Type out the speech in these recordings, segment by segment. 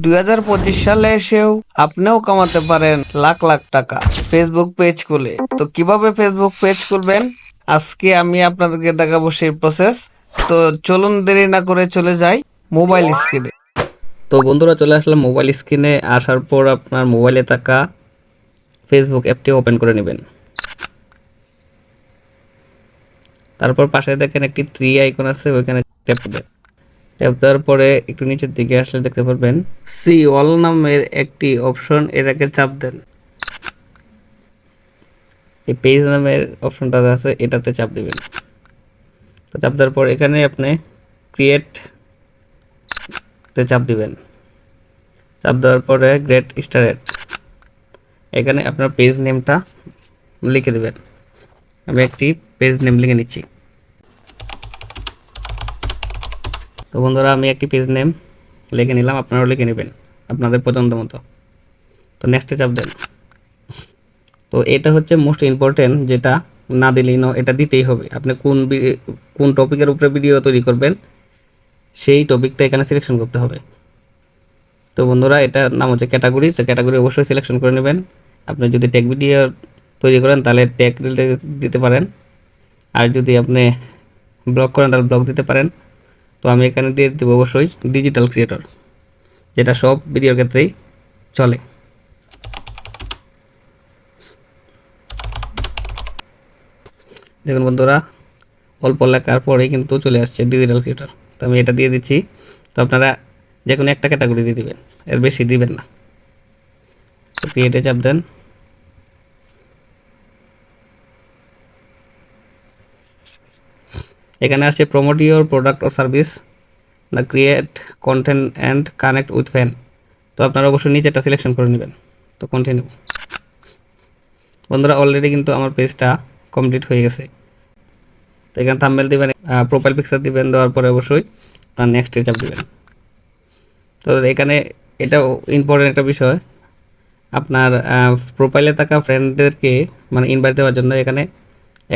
2025 সালে এসেও আপনিও কামাতে পারেন লাখ লাখ টাকা ফেসবুক পেজ খুলে। তো কিভাবে ফেসবুক পেজ খুলবেন আজকে আমি আপনাদেরকে দেখাবো সেই প্রসেস। তো চলুন দেরি না করে চলে যাই মোবাইল স্ক্রিনে। তো বন্ধুরা চলে আসলাম মোবাইল স্ক্রিনে। আসার পর আপনার মোবাইলে থাকা ফেসবুক অ্যাপটি ওপেন করে নেবেন। তারপর পাশে দেখেন একটি 3 আইকন আছে, ওইখানে ট্যাপ দেবেন। ট্যাপ দেওয়ার পরে একটু নিচের দিকে আসলে দেখতে পারবেন সি অল নামের একটি অপশন, এটাকে চাপ দেন। এই পেজ নামের অপশনটা আছে, এটাতে চাপ দিবেন। তো চাপ দেওয়ার পর এখানে আপনি ক্রিয়েট তে চাপ দিবেন। চাপ দেওয়ার পরে গেট স্টার্টেড, এখানে আপনার পেজ নেমটা লিখে দেবেন। আমি একটি পেজ নেম লিখে নিচ্ছি। তো বন্ধুরা আমি একটি পেজ নেম লিখে নিলাম, আপনারাও লিখে নেবেন আপনাদের পছন্দ মতো। তো নেক্সটে চাপ দেন। তো এটা হচ্ছে মোস্ট ইম্পর্টেন্ট, যেটা না দিলেই এটা দিতেই হবে। আপনি কোন টপিকের উপরে ভিডিও তৈরি করবেন সেই টপিকটা এখানে সিলেকশন করতে হবে। তো বন্ধুরা এটার নাম হচ্ছে ক্যাটাগরি। তো ক্যাটাগরি অবশ্যই সিলেকশন করে নেবেন। আপনি যদি টেক ভিডিও তৈরি করেন তাহলে টেক রিলেটেড দিতে পারেন, আর যদি আপনি ব্লগ করেন তাহলে ব্লগ দিতে পারেন। তো আমি এখানে দিয়ে দেবো অবশ্যই ডিজিটাল ক্রিয়েটর, যেটা সব ভিডিওর ক্ষেত্রেই চলে। দেখুন বন্ধুরা অল্প লেখার পরেই কিন্তু চলে আসছে ডিজিটাল ক্রিয়েটর। তো আমি এটা দিয়ে দিচ্ছি। তো আপনারা যে কোনো একটা ক্যাটাগরি দিয়ে দিবেন, এর বেশি দিবেন না। তো ক্রিয়েটে চাপ দেন। এখানে আসছে প্রমোট ইউর প্রোডাক্ট ও সার্ভিস, না create content and connect with fan. তো আপনারা অবশ্যই নিচেটা সিলেকশন করে নেবেন। তো কন্টিনিউ। বন্ধুরা অলরেডি কিন্তু আমার পেজটা কমপ্লিট হয়ে গেছে। তো এখানে থাম্বনেল দিবেন, প্রোফাইল পিকচার দিবেন, দেওয়ার পরে অবশ্যই আপনার নেক্সটে চাপ দিবেন। তো এখানে এটাও ইম্পর্টেন্ট একটা বিষয়, আপনার প্রোফাইলে থাকা ফ্রেন্ডদেরকে মানে ইনভাইট দেওয়ার জন্য এখানে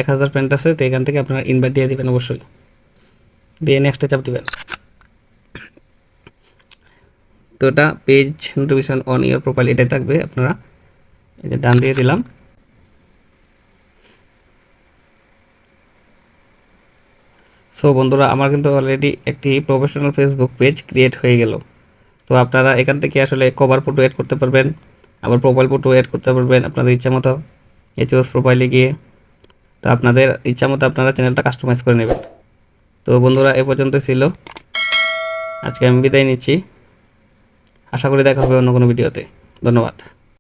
1000 ফ্রেন্ড আছে। তো এখান থেকে আপনারা ইনভাইট দিয়ে দিবেন অবশ্যই, দিয়ে নেক্সটে চাপ দিবেন। তো এটা page notification on your profile এটাই থাকবে। আপনারা এই যে ডান দিয়ে দিলাম। সো বন্ধুরা আমার কিন্তু অলরেডি একটি প্রফেশনাল ফেসবুক পেজ ক্রিয়েট হয়ে গেল। তো আপনারা এখান থেকে আসলে কভার ফটো অ্যাড করতে পারবেন, আবার প্রোফাইল ফটো অ্যাড করতে পারবেন আপনাদের ইচ্ছা মতো। এই চুজ প্রোফাইলে গিয়ে তো আপনাদের ইচ্ছা মতো আপনারা চ্যানেলটা কাস্টমাইজ করে নেবেন। তো বন্ধুরা এ পর্যন্ত ছিল, আজকে আমি বিদায় নিচ্ছি। আশা করি দেখা হবে অন্য কোনো ভিডিওতে। ধন্যবাদ।